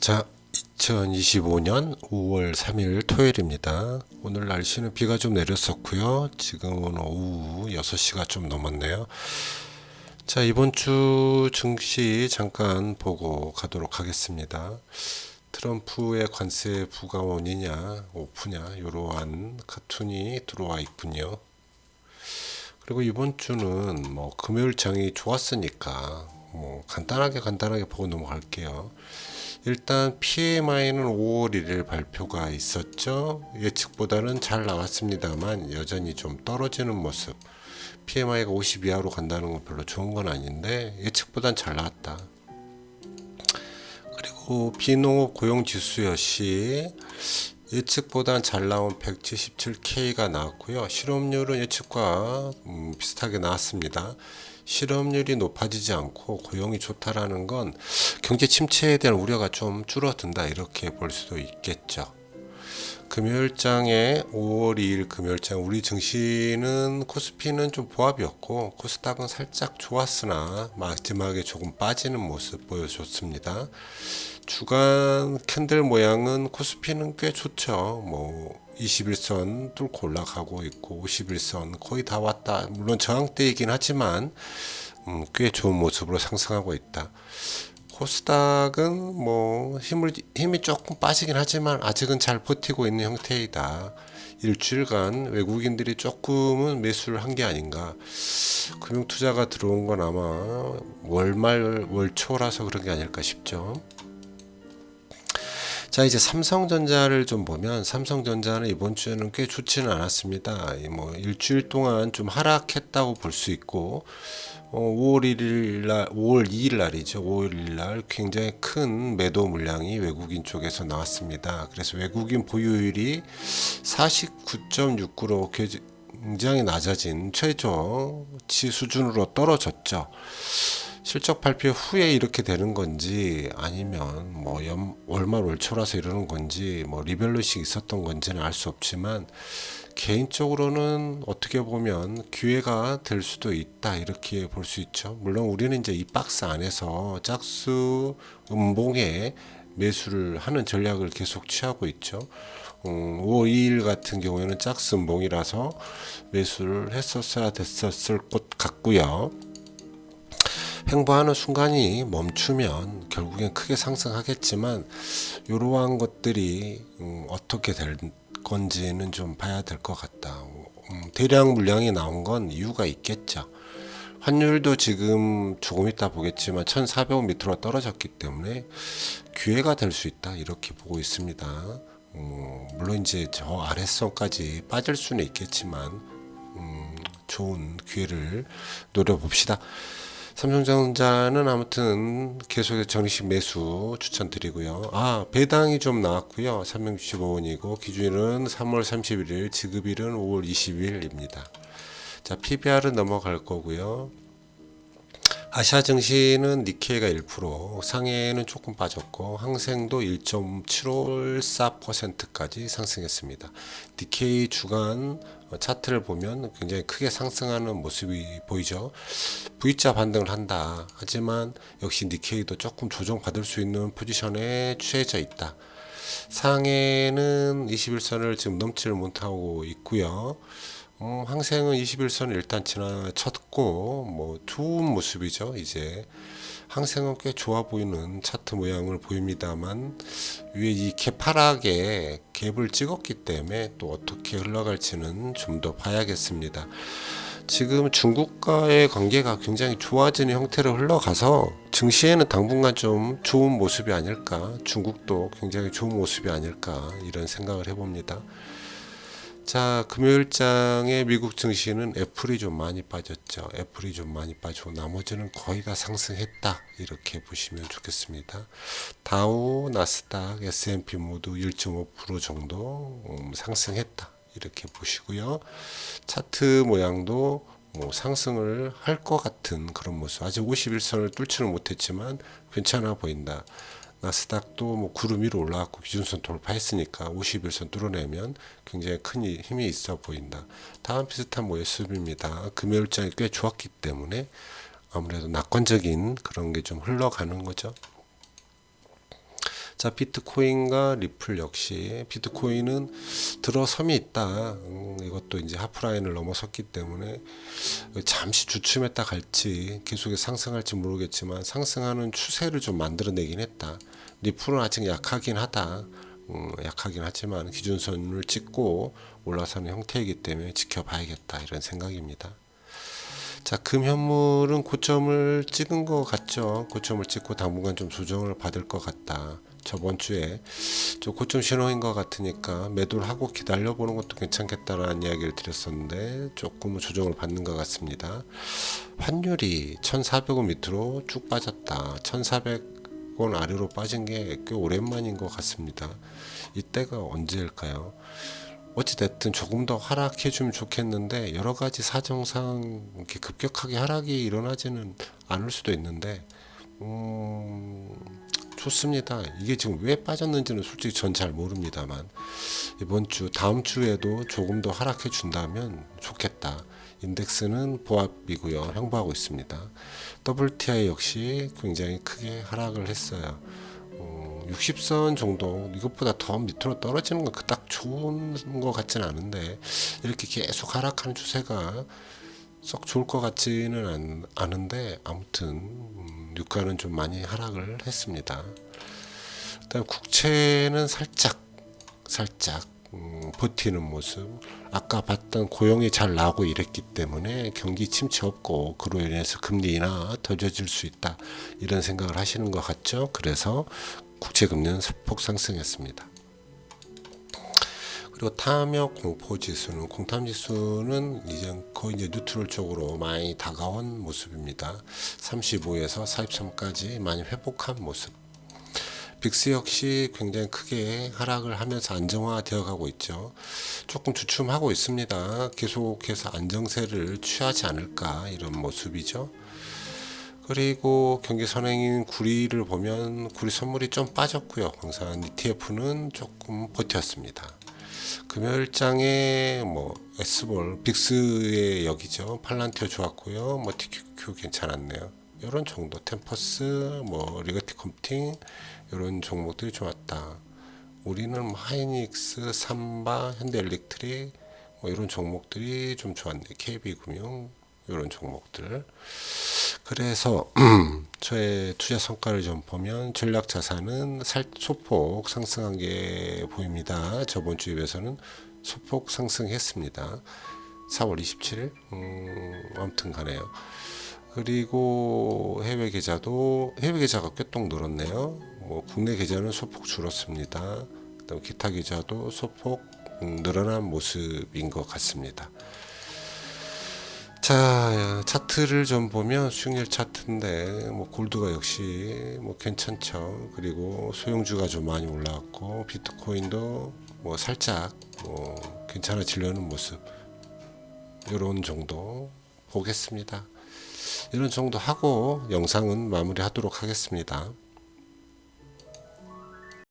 자, 2025년 5월 3일 토요일입니다. 오늘 날씨는 비가 좀 내렸었고요. 지금은 오후 6시가 좀 넘었네요. 자, 이번 주 증시 잠깐 보고 가도록 하겠습니다. 트럼프의 관세 부과 원이냐, 오프냐, 이러한 카툰이 들어와 있군요. 그리고 이번 주는 뭐 금요일장이 좋았으니까 뭐 간단하게 보고 넘어갈게요. 일단 PMI는 5월 1일 발표가 있었죠. 예측보다는 잘 나왔습니다만 여전히 좀 떨어지는 모습. PMI가 50 이하로 간다는 건 별로 좋은 건 아닌데 예측보단 잘 나왔다. 그리고 비농업 고용지수 역시 예측보단 잘 나온 177K가 나왔고요. 실업률은 예측과 비슷하게 나왔습니다. 실업률이 높아지지 않고 고용이 좋다라는 건 경제 침체에 대한 우려가 좀 줄어든다 이렇게 볼 수도 있겠죠. 금요일장에 5월 2일 금요일장 우리 증시는 코스피는 좀 보합이었고 코스닥은 살짝 좋았으나 마지막에 조금 빠지는 모습 보여줬습니다. 주간 캔들 모양은 코스피는 꽤 좋죠. 뭐 21선 뚫고 올라가고 있고 51선 거의 다 왔다. 물론 저항대이긴 하지만 꽤 좋은 모습으로 상승하고 있다. 코스닥은 뭐 힘이 조금 빠지긴 하지만 아직은 잘 버티고 있는 형태이다. 일주일간 외국인들이 조금은 매수를 한 게 아닌가. 금융투자가 들어온 건 아마 월말 월초라서 그런 게 아닐까 싶죠. 자, 이제 삼성전자를 좀 보면 삼성전자는 이번 주에는 꽤 좋지는 않았습니다. 뭐 일주일 동안 좀 하락했다고 볼 수 있고 5월 1일 날, 5월 2일 날이죠. 5월 1일 날 굉장히 큰 매도 물량이 외국인 쪽에서 나왔습니다. 그래서 외국인 보유율이 49.69로 굉장히 낮아진 최저치 수준으로 떨어졌죠. 실적 발표 후에 이렇게 되는 건지 아니면 뭐 월말 월초라서 이러는 건지 뭐 리밸런싱 있었던 건지는 알 수 없지만 개인적으로는 어떻게 보면 기회가 될 수도 있다 이렇게 볼 수 있죠. 물론 우리는 이제 이 박스 안에서 짝수 음봉에 매수를 하는 전략을 계속 취하고 있죠. 5월 2일 같은 경우에는 짝수 음봉이라서 매수를 했었어야 됐었을 것 같고요. 횡보하는 순간이 멈추면 결국엔 크게 상승하겠지만 이러한 것들이 어떻게 될 건지는 좀 봐야 될 것 같다. 대량 물량이 나온 건 이유가 있겠죠. 환율도 지금 조금 이따 보겠지만 1400원 밑으로 떨어졌기 때문에 기회가 될 수 있다 이렇게 보고 있습니다. 물론 이제 저 아래선까지 빠질 수는 있겠지만 좋은 기회를 노려봅시다. 삼성전자는 아무튼 계속해서 정식 매수 추천드리고요. 배당이 좀 나왔고요. 365원이고 기준일은 3월 31일, 지급일은 5월 20일입니다. 자, PBR은 넘어갈 거고요. 아시아 증시는 니케이가 1%, 상해는 조금 빠졌고 항생도 1.74%까지 상승했습니다. 니케이 주간 차트를 보면 굉장히 크게 상승하는 모습이 보이죠. V자 반등을 한다. 하지만 역시 니케이도 조금 조정받을 수 있는 포지션에 취해져 있다. 상해는 21선을 지금 넘지를 못하고 있고요. 항생은 21선을 일단 지나쳤고 뭐 좋은 모습이죠. 이제 항생은 꽤 좋아 보이는 차트 모양을 보입니다만 위에 이 개파락에 갭을 찍었기 때문에 또 어떻게 흘러갈지는 좀 더 봐야겠습니다. 지금 중국과의 관계가 굉장히 좋아지는 형태로 흘러가서 증시에는 당분간 좀 좋은 모습이 아닐까, 중국도 굉장히 좋은 모습이 아닐까 이런 생각을 해봅니다. 자, 금요일장의 미국 증시는 애플이 좀 많이 빠졌죠. 애플이 좀 많이 빠지고 나머지는 거의 다 상승했다 이렇게 보시면 좋겠습니다. 다우, 나스닥, S&P 모두 1.5% 정도 상승했다 이렇게 보시고요. 차트 모양도 뭐 상승을 할 것 같은 그런 모습. 아직 51선을 뚫지는 못했지만 괜찮아 보인다. 나스닥도 뭐 구름 위로 올라왔고 기준선 돌파했으니까 51선 뚫어내면 굉장히 큰 힘이 있어 보인다. 다음 비슷한 모습입니다. 금요일장이 꽤 좋았기 때문에 아무래도 낙관적인 그런 게 좀 흘러가는 거죠. 자, 비트코인과 리플 역시 비트코인은 들어섬이 있다. 이것도 이제 하프라인을 넘어섰기 때문에 잠시 주춤했다 갈지 계속 상승할지 모르겠지만 상승하는 추세를 좀 만들어내긴 했다. 리플은 아직 약하긴 하다. 약하긴 하지만 기준선을 찍고 올라서는 형태이기 때문에 지켜봐야겠다 이런 생각입니다. 자, 금현물은 고점을 찍은 것 같죠. 고점을 찍고 당분간 좀 조정을 받을 것 같다. 저번 주에 좀 고점 신호인 것 같으니까 매도를 하고 기다려보는 것도 괜찮겠다라는 이야기를 드렸었는데 조금은 조정을 받는 것 같습니다. 환율이 1,400원 밑으로 쭉 빠졌다. 1,400원 아래로 빠진 게 꽤 오랜만인 것 같습니다. 이때가 언제일까요? 어찌됐든 조금 더 하락해 주면 좋겠는데 여러 가지 사정상 이렇게 급격하게 하락이 일어나지는 않을 수도 있는데 좋습니다. 이게 지금 왜 빠졌는지는 솔직히 전 잘 모릅니다만 이번 주 다음 주에도 조금 더 하락해 준다면 좋겠다. 인덱스는 보합이고요. 형보하고 있습니다. WTI 역시 굉장히 크게 하락을 했어요. 60선 정도 이것보다 더 밑으로 떨어지는 건 그닥 좋은 것 같지는 않은데 이렇게 계속 하락하는 추세가 썩 좋을 것 같지는 않은데 아무튼 유가는 좀 많이 하락을 했습니다. 일단 국채는 살짝 버티는 모습. 아까 봤던 고용이 잘 나오고 이랬기 때문에 경기 침체 없고 그로 인해서 금리 인하 더 젖을 수 있다 이런 생각을 하시는 것 같죠. 그래서 국채금리는 소폭 상승했습니다. 그리고 탐욕 공포지수는 공탐지수는 이제 거의 이제 뉴트럴 쪽으로 많이 다가온 모습입니다. 35에서 43까지 많이 회복한 모습. 빅스 역시 굉장히 크게 하락을 하면서 안정화되어 가고 있죠. 조금 주춤하고 있습니다. 계속해서 안정세를 취하지 않을까 이런 모습이죠. 그리고 경기 선행인 구리를 보면 구리 선물이 좀 빠졌고요. 광산 ETF는 조금 버텼습니다. 금요일장에 뭐 S볼 빅스의 여기죠. 팔란티어 좋았고요. 뭐 TQQ 괜찮았네요. 이런 정도 템퍼스 뭐 리거티 컴팅 이런 종목들이 좋았다. 우리는 뭐 하이닉스, 삼바, 현대엘렉트릭 뭐 이런 종목들이 좀 좋았네. KB금융 이런 종목들. 그래서 저의 투자 성과를 좀 보면 전략 자산은 소폭 상승한 게 보입니다. 저번 주에 비해서는 소폭 상승했습니다. 4월 27일 아무튼 가네요. 그리고 해외 계좌가 꽤 늘었네요. 뭐 국내 계좌는 소폭 줄었습니다. 그다음 기타 계좌도 소폭 늘어난 모습인 것 같습니다. 자, 차트를 좀 보면 수익률 차트인데 뭐 골드가 역시 뭐 괜찮죠. 그리고 소형주가 좀 많이 올라왔고 비트코인도 뭐 살짝 뭐 괜찮아지려는 모습. 이런 정도 보겠습니다. 이런 정도 하고 영상은 마무리하도록 하겠습니다.